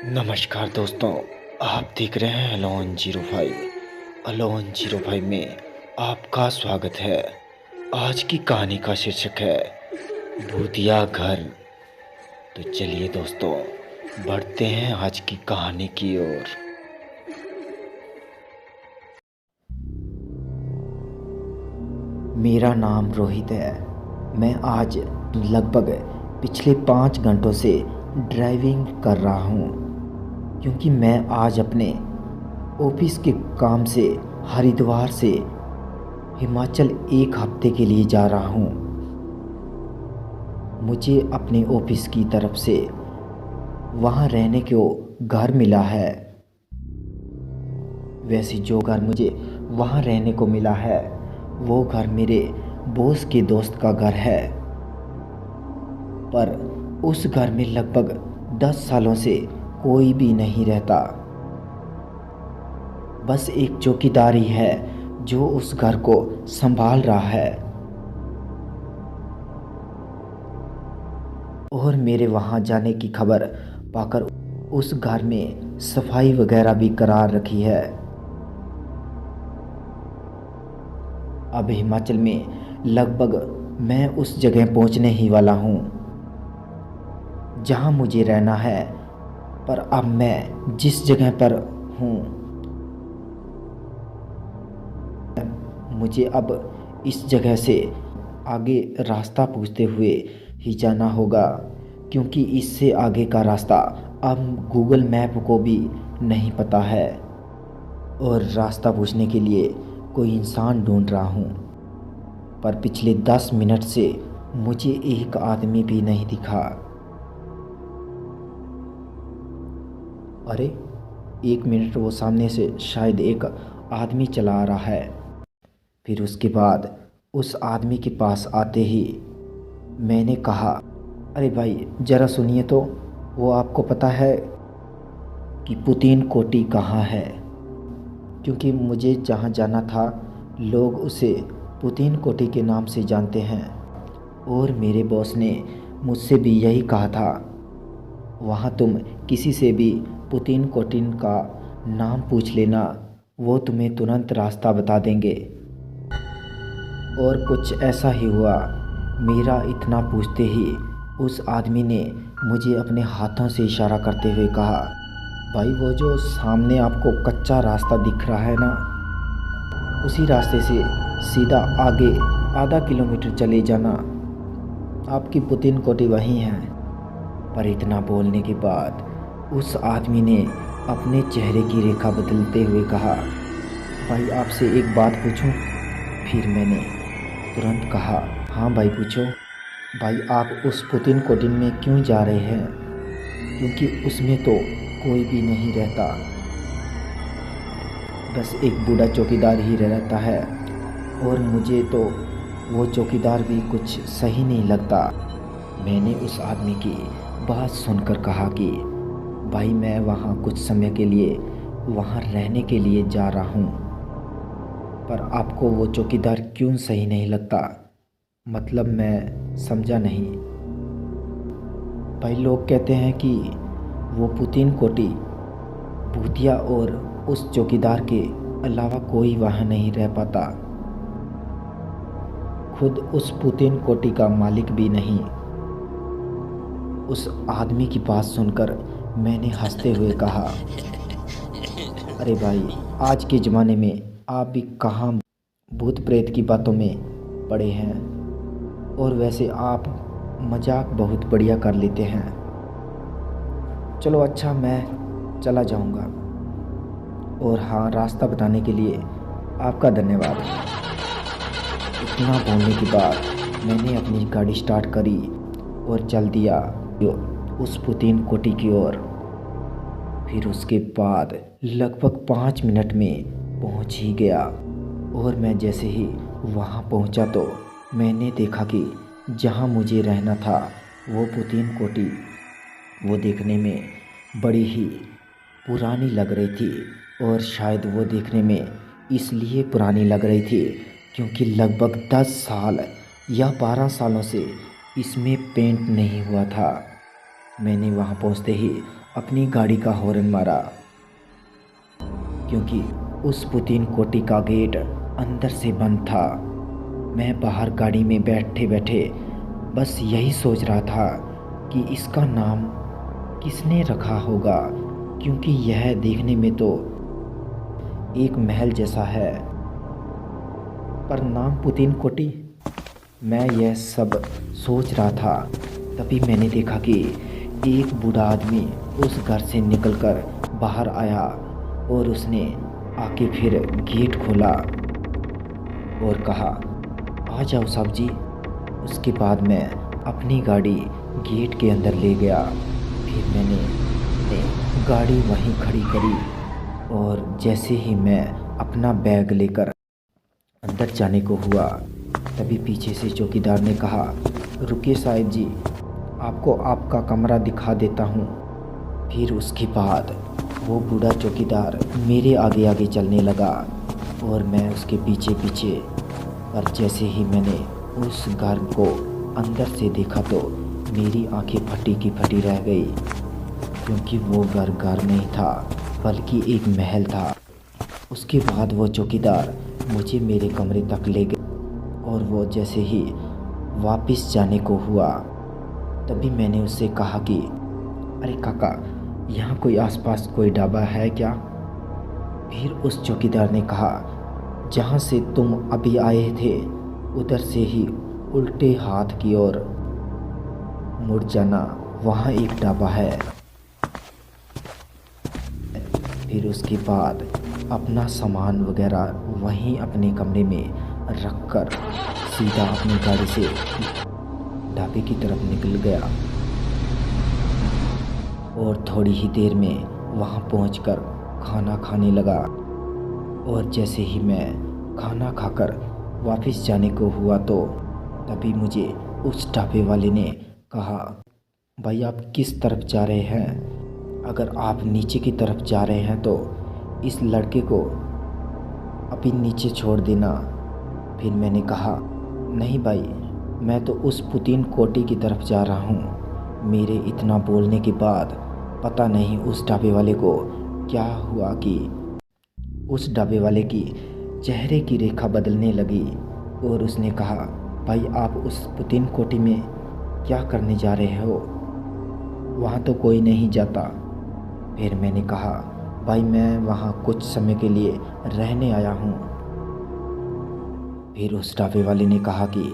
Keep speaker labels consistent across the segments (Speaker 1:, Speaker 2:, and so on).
Speaker 1: नमस्कार दोस्तों, आप देख रहे हैं अलोन 05 में आपका स्वागत है। आज की कहानी का शीर्षक है भूतिया घर। तो चलिए दोस्तों, बढ़ते हैं आज की कहानी की ओर। मेरा नाम रोहित है। मैं आज लगभग पिछले 5 घंटों से ड्राइविंग कर रहा हूँ क्योंकि मैं आज अपने ऑफिस के काम से हरिद्वार से हिमाचल एक हफ्ते के लिए जा रहा हूँ। मुझे अपने ऑफिस की तरफ से वहाँ रहने को घर मिला है। वैसे जो घर मुझे वहाँ रहने को मिला है वो घर मेरे बॉस के दोस्त का घर है, पर उस घर में लगभग 10 सालों से कोई भी नहीं रहता। बस एक चौकीदार ही है जो उस घर को संभाल रहा है। और मेरे वहाँ जाने की खबर पाकर उस घर में सफाई वगैरह भी करा रखी है। अब हिमाचल में लगभग मैं उस जगह पहुँचने ही वाला हूँ जहाँ मुझे रहना है, पर अब मैं जिस जगह पर हूँ मुझे अब इस जगह से आगे रास्ता पूछते हुए ही जाना होगा, क्योंकि इससे आगे का रास्ता अब गूगल मैप को भी नहीं पता है। और रास्ता पूछने के लिए कोई इंसान ढूंढ रहा हूँ, पर पिछले 10 मिनट से मुझे एक आदमी भी नहीं दिखा। अरे 1 मिनट, वो सामने से शायद एक आदमी चला आ रहा है। फिर उसके बाद उस आदमी के पास आते ही मैंने कहा, अरे भाई ज़रा सुनिए तो, वो आपको पता है कि पुतीन कोटी कहाँ है? क्योंकि मुझे जहाँ जाना था लोग उसे पुतीन कोटी के नाम से जानते हैं, और मेरे बॉस ने मुझसे भी यही कहा था, वहाँ तुम किसी से भी पुतीन कोटिन का नाम पूछ लेना, वो तुम्हें तुरंत रास्ता बता देंगे। और कुछ ऐसा ही हुआ। मेरा इतना पूछते ही उस आदमी ने मुझे अपने हाथों से इशारा करते हुए कहा, भाई वो जो सामने आपको कच्चा रास्ता दिख रहा है ना, उसी रास्ते से सीधा आगे आधा किलोमीटर चले जाना, आपकी पुतीन कोठी वहीं है। पर इतना बोलने के बाद उस आदमी ने अपने चेहरे की रेखा बदलते हुए कहा, भाई आपसे एक बात पूछूं? फिर मैंने तुरंत कहा, हाँ भाई पूछो। भाई आप उस पुतीन कोटिन में क्यों जा रहे हैं? क्योंकि उसमें तो कोई भी नहीं रहता, बस एक बूढ़ा चौकीदार ही रहता है, और मुझे तो वो चौकीदार भी कुछ सही नहीं लगता। मैंने उस आदमी की बात सुनकर कहा कि भाई मैं वहाँ कुछ समय के लिए वहाँ रहने के लिए जा रहा हूँ, पर आपको वो चौकीदार क्यों सही नहीं लगता? मतलब मैं समझा नहीं। भाई लोग कहते हैं कि वो पुतीन कोटी भूतिया, और उस चौकीदार के अलावा कोई वहाँ नहीं रह पाता। खुद उस पुतीन कोटी का मालिक भी नहीं। उस आदमी की बात सुनकर मैंने हंसते हुए कहा, अरे भाई आज के ज़माने में आप भी कहाँ भूत प्रेत की बातों में पड़े हैं, और वैसे आप मजाक बहुत बढ़िया कर लेते हैं। चलो अच्छा, मैं चला जाऊंगा, और हाँ, रास्ता बताने के लिए आपका धन्यवाद। इतना बोलने के बाद मैंने अपनी गाड़ी स्टार्ट करी और चल दिया उस पुतीन कोठी की ओर। फिर उसके बाद लगभग 5 मिनट में पहुंच ही गया, और मैं जैसे ही वहां पहुंचा तो मैंने देखा कि जहां मुझे रहना था वो पुतीन कोठी, वो देखने में बड़ी ही पुरानी लग रही थी। और शायद वो देखने में इसलिए पुरानी लग रही थी क्योंकि लगभग 10 साल या 12 सालों से इसमें पेंट नहीं हुआ था। मैंने वहाँ पहुँचते ही अपनी गाड़ी का हॉर्न मारा, क्योंकि उस पुतीन कोठी का गेट अंदर से बंद था। मैं बाहर गाड़ी में बैठे बैठे बस यही सोच रहा था कि इसका नाम किसने रखा होगा, क्योंकि यह देखने में तो एक महल जैसा है, पर नाम पुतीन कोठी। मैं यह सब सोच रहा था, तभी मैंने देखा कि एक बूढ़ा आदमी उस घर से निकलकर बाहर आया और उसने आके फिर गेट खोला और कहा, आ जाओ साहब जी। उसके बाद मैं अपनी गाड़ी गेट के अंदर ले गया। फिर मैंने गाड़ी वहीं खड़ी करी और जैसे ही मैं अपना बैग लेकर अंदर जाने को हुआ, तभी पीछे से चौकीदार ने कहा, रुकिए साहिब जी, आपको आपका कमरा दिखा देता हूँ। फिर उसके बाद वो बूढ़ा चौकीदार मेरे आगे आगे चलने लगा और मैं उसके पीछे पीछे। पर जैसे ही मैंने उस घर को अंदर से देखा तो मेरी आंखें फटी की फटी रह गई, क्योंकि वो घर नहीं था बल्कि एक महल था। उसके बाद वो चौकीदार मुझे मेरे कमरे तक ले गए और वो जैसे ही वापस जाने को हुआ, तभी मैंने उससे कहा कि अरे काका, यहाँ कोई आसपास कोई ढाबा है क्या? फिर उस चौकीदार ने कहा, जहाँ से तुम अभी आए थे उधर से ही उल्टे हाथ की ओर मुड़ जाना, वहाँ एक ढाबा है। फिर उसके बाद अपना सामान वगैरह वहीं अपने कमरे में रखकर सीधा अपनी गाड़ी से ढाबे की तरफ निकल गया और थोड़ी ही देर में वहाँ पहुंचकर खाना खाने लगा। और जैसे ही मैं खाना खाकर वापस जाने को हुआ तो तभी मुझे उस ढाबे वाले ने कहा, भाई आप किस तरफ जा रहे हैं? अगर आप नीचे की तरफ जा रहे हैं तो इस लड़के को अभी नीचे छोड़ देना। फिर मैंने कहा, नहीं भाई, मैं तो उस पुतीन कोठी की तरफ जा रहा हूँ। मेरे इतना बोलने के बाद पता नहीं उस ढाबे वाले को क्या हुआ कि उस ढाबे वाले की चेहरे की रेखा बदलने लगी और उसने कहा, भाई आप उस पुतीन कोठी में क्या करने जा रहे हो? वहाँ तो कोई नहीं जाता। फिर मैंने कहा, भाई मैं वहाँ कुछ समय के लिए रहने आया हूँ। फिर उस ढाबे वाले ने कहा कि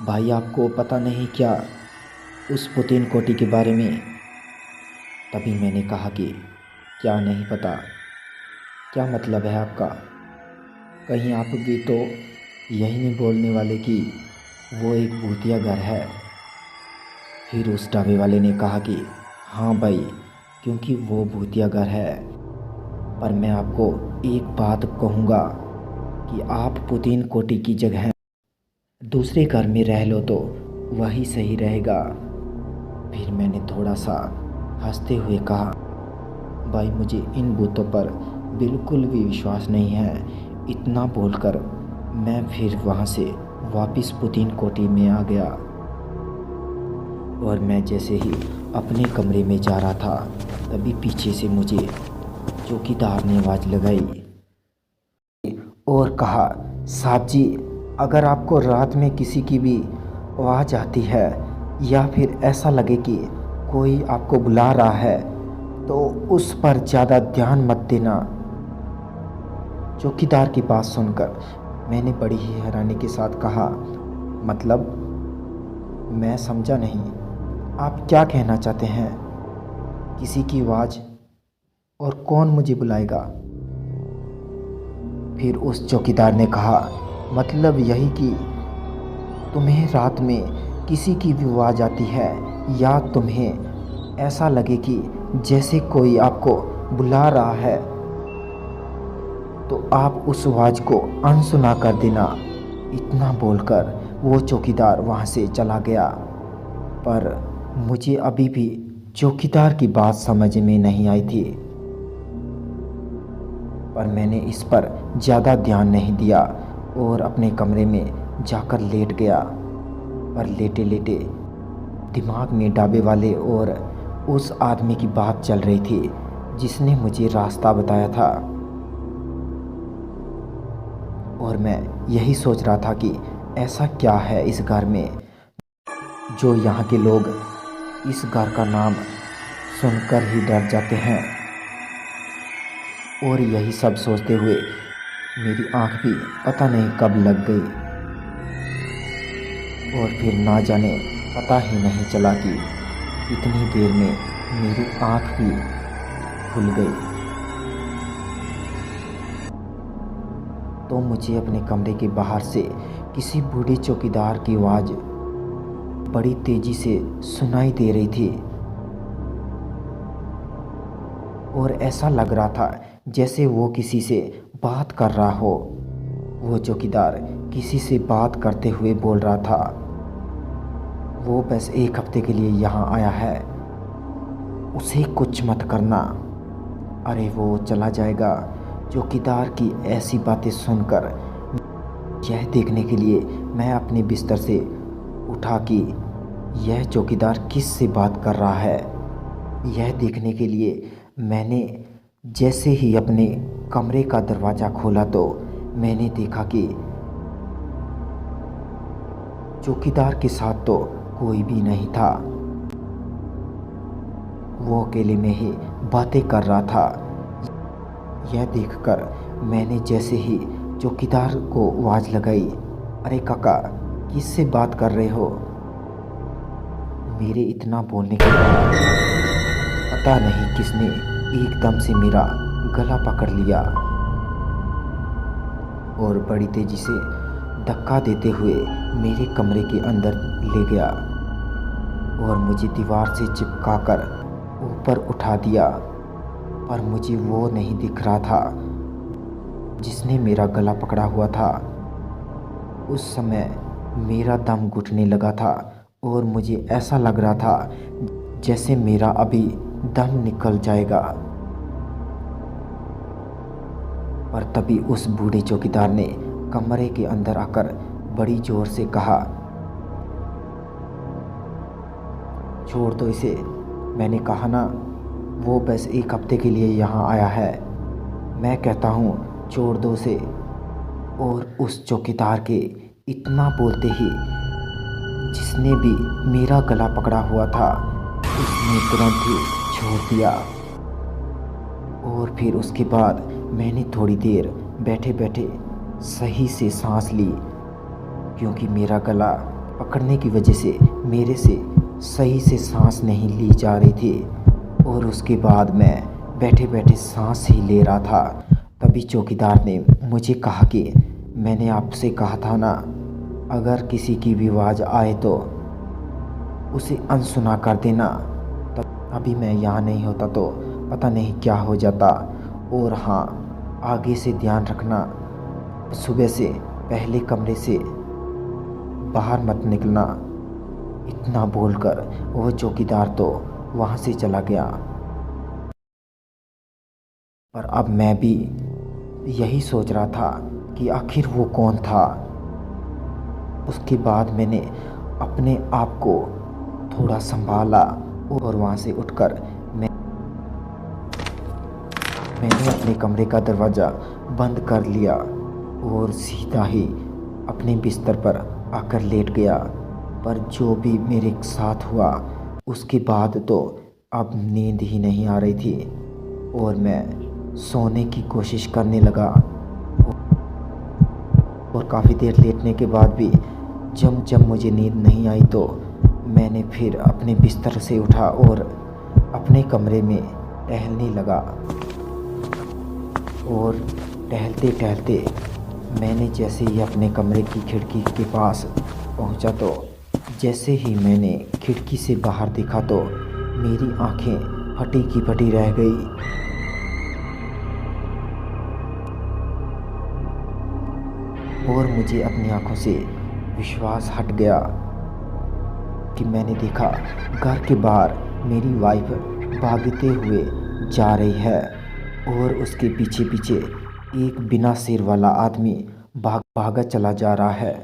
Speaker 1: भाई आपको पता नहीं क्या उस पुतीन कोठी के बारे में? तभी मैंने कहा कि क्या नहीं पता? क्या मतलब है आपका? कहीं आप भी तो यही नहीं बोलने वाले कि वो एक भूतिया घर है? फिर उस ढाबे वाले ने कहा कि हाँ भाई, क्योंकि वो भूतिया घर है, पर मैं आपको एक बात कहूँगा कि आप पुतीन कोठी की जगह दूसरे घर में रह लो तो वही सही रहेगा। फिर मैंने थोड़ा सा हंसते हुए कहा, भाई मुझे इन भूतों पर बिल्कुल भी विश्वास नहीं है। इतना बोलकर मैं फिर वहाँ से वापस पुतीन कोठी में आ गया और मैं जैसे ही अपने कमरे में जा रहा था तभी पीछे से मुझे चौकीदार ने आवाज़ लगाई और कहा, साहब जी, अगर आपको रात में किसी की भी आवाज़ आती है या फिर ऐसा लगे कि कोई आपको बुला रहा है तो उस पर ज़्यादा ध्यान मत देना। चौकीदार की बात सुनकर मैंने बड़ी ही हैरानी के साथ कहा, मतलब? मैं समझा नहीं, आप क्या कहना चाहते हैं? किसी की आवाज़? और कौन मुझे बुलाएगा? फिर उस चौकीदार ने कहा, मतलब यही कि तुम्हें रात में किसी की भी आवाज़ आती है या तुम्हें ऐसा लगे कि जैसे कोई आपको बुला रहा है तो आप उस आवाज़ को अनसुना कर देना। इतना बोलकर वो चौकीदार वहाँ से चला गया। पर मुझे अभी भी चौकीदार की बात समझ में नहीं आई थी, पर मैंने इस पर ज़्यादा ध्यान नहीं दिया और अपने कमरे में जाकर लेट गया। पर लेटे लेटे दिमाग में ढाबे वाले और उस आदमी की बात चल रही थी जिसने मुझे रास्ता बताया था। और मैं यही सोच रहा था कि ऐसा क्या है इस घर में जो यहाँ के लोग इस घर का नाम सुनकर ही डर जाते हैं। और यही सब सोचते हुए मेरी आंख भी पता नहीं कब लग गई और फिर ना जाने पता ही नहीं चला कि इतनी देर में मेरी आंख भी खुल गई। तो मुझे अपने कमरे के बाहर से किसी बूढ़े चौकीदार की आवाज़ बड़ी तेजी से सुनाई दे रही थी और ऐसा लग रहा था जैसे वो किसी से बात कर रहा हो। वो चौकीदार किसी से बात करते हुए बोल रहा था, वो बस 1 हफ्ते के लिए यहाँ आया है, उसे कुछ मत करना। अरे वो चला जाएगा। चौकीदार की ऐसी बातें सुनकर यह देखने के लिए मैं अपने बिस्तर से उठा कि यह चौकीदार किस से बात कर रहा है। यह देखने के लिए मैंने जैसे ही अपने कमरे का दरवाज़ा खोला तो मैंने देखा कि चौकीदार के साथ तो कोई भी नहीं था। वो अकेले में ही बातें कर रहा था। यह देखकर मैंने जैसे ही चौकीदार को आवाज़ लगाई, अरे काका किससे बात कर रहे हो? मेरे इतना बोलने के बाद पता नहीं किसने एकदम से मेरा गला पकड़ लिया और बड़ी तेज़ी से धक्का देते हुए मेरे कमरे के अंदर ले गया और मुझे दीवार से चिपकाकर ऊपर उठा दिया। पर मुझे वो नहीं दिख रहा था जिसने मेरा गला पकड़ा हुआ था। उस समय मेरा दम घुटने लगा था और मुझे ऐसा लग रहा था जैसे मेरा अभी दम निकल जाएगा। पर तभी उस बूढ़े चौकीदार ने कमरे के अंदर आकर बड़ी जोर से कहा, छोड़ दो इसे। मैंने कहा ना, वो बस 1 हफ्ते के लिए यहाँ आया है। मैं कहता हूँ छोड़ दो उसे। और उस चौकीदार के इतना बोलते ही जिसने भी मेरा गला पकड़ा हुआ था उसने तुरंत ही छोड़ दिया। और फिर उसके बाद मैंने थोड़ी देर बैठे बैठे सही से सांस ली, क्योंकि मेरा गला पकड़ने की वजह से मेरे से सही से सांस नहीं ली जा रही थी। और उसके बाद मैं बैठे बैठे सांस ही ले रहा था। तभी चौकीदार ने मुझे कहा कि मैंने आपसे कहा था ना, अगर किसी की भी आवाज़ आए तो उसे अनसुना कर देना। तब अभी मैं यहाँ नहीं होता तो पता नहीं क्या हो जाता। और हाँ, आगे से ध्यान रखना, सुबह से पहले कमरे से बाहर मत निकलना। इतना बोलकर वो चौकीदार तो वहाँ से चला गया। पर अब मैं भी यही सोच रहा था कि आखिर वो कौन था। उसके बाद मैंने अपने आप को थोड़ा संभाला और वहाँ से उठकर मैंने अपने कमरे का दरवाज़ा बंद कर लिया और सीधा ही अपने बिस्तर पर आकर लेट गया। पर जो भी मेरे साथ हुआ उसके बाद तो अब नींद ही नहीं आ रही थी और मैं सोने की कोशिश करने लगा। और काफ़ी देर लेटने के बाद भी जब मुझे नींद नहीं आई तो मैंने फिर अपने बिस्तर से उठा और अपने कमरे में टहलने लगा। और टहलते टहलते मैंने जैसे ही अपने कमरे की खिड़की के पास पहुंचा तो जैसे ही मैंने खिड़की से बाहर देखा तो मेरी आंखें फटी की फटी रह गई। और मुझे अपनी आंखों से विश्वास हट गया कि मैंने देखा घर के बाहर मेरी वाइफ भागते हुए जा रही है और उसके पीछे पीछे एक बिना सिर वाला आदमी भागा चला जा रहा है।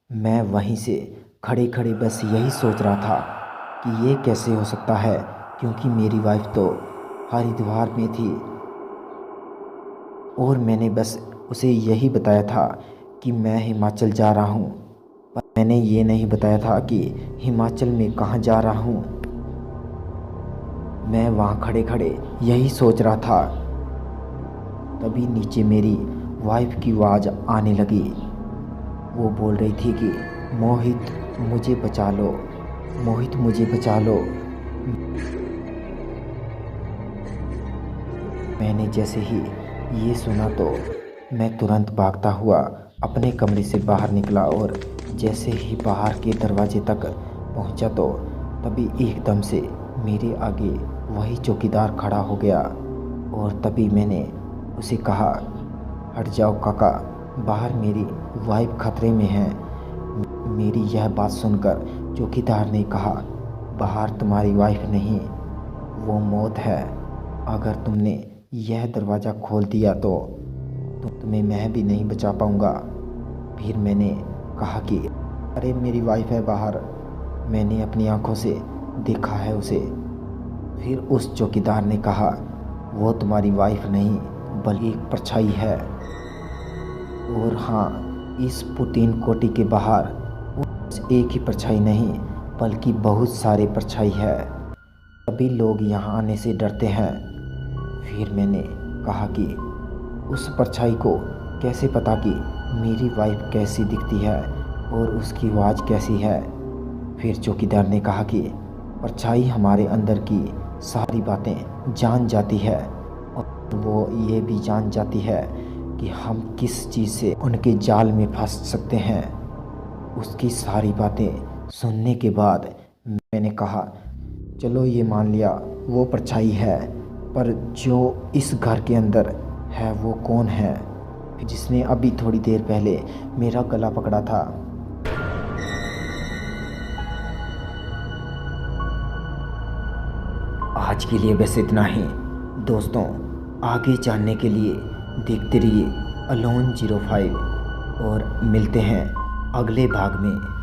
Speaker 1: मैं वहीं से खड़े खड़े बस यही सोच रहा था कि ये कैसे हो सकता है क्योंकि मेरी वाइफ तो हरिद्वार में थी और मैंने बस उसे यही बताया था कि मैं हिमाचल जा रहा हूँ, पर मैंने ये नहीं बताया था कि हिमाचल में कहाँ जा रहा हूँ। मैं वहाँ खड़े खड़े यही सोच रहा था, तभी नीचे मेरी वाइफ की आवाज़ आने लगी। वो बोल रही थी कि मोहित मुझे बचा लो, मोहित मुझे बचा लो। मैंने जैसे ही ये सुना तो मैं तुरंत भागता हुआ अपने कमरे से बाहर निकला और जैसे ही बाहर के दरवाजे तक पहुंचा तो तभी एकदम से मेरे आगे वही चौकीदार खड़ा हो गया और तभी मैंने उसे कहा, हट जाओ काका, बाहर मेरी वाइफ खतरे में है। मेरी यह बात सुनकर चौकीदार ने कहा, बाहर तुम्हारी वाइफ नहीं, वो मौत है। अगर तुमने यह दरवाज़ा खोल दिया तो तुम्हें मैं भी नहीं बचा पाऊँगा। फिर मैंने कहा कि अरे मेरी वाइफ है बाहर, मैंने अपनी आंखों से देखा है उसे। फिर उस चौकीदार ने कहा, वो तुम्हारी वाइफ नहीं बल्कि एक परछाई है, और हाँ, इस पुतीन कोठी के बाहर एक ही परछाई नहीं बल्कि बहुत सारे परछाई है, सभी लोग यहाँ आने से डरते हैं। फिर मैंने कहा कि उस परछाई को कैसे पता कि मेरी वाइफ कैसी दिखती है और उसकी आवाज़ कैसी है। फिर चौकीदार ने कहा कि परछाई हमारे अंदर की सारी बातें जान जाती है और वो ये भी जान जाती है कि हम किस चीज़ से उनके जाल में फंस सकते हैं। उसकी सारी बातें सुनने के बाद मैंने कहा, चलो ये मान लिया वो परछाई है, पर जो इस घर के अंदर है वो कौन है, जिसने अभी थोड़ी देर पहले मेरा गला पकड़ा था। आज के लिए बस इतना ही दोस्तों। आगे जानने के लिए देखते रहिए अलोन 05 और मिलते हैं अगले भाग में।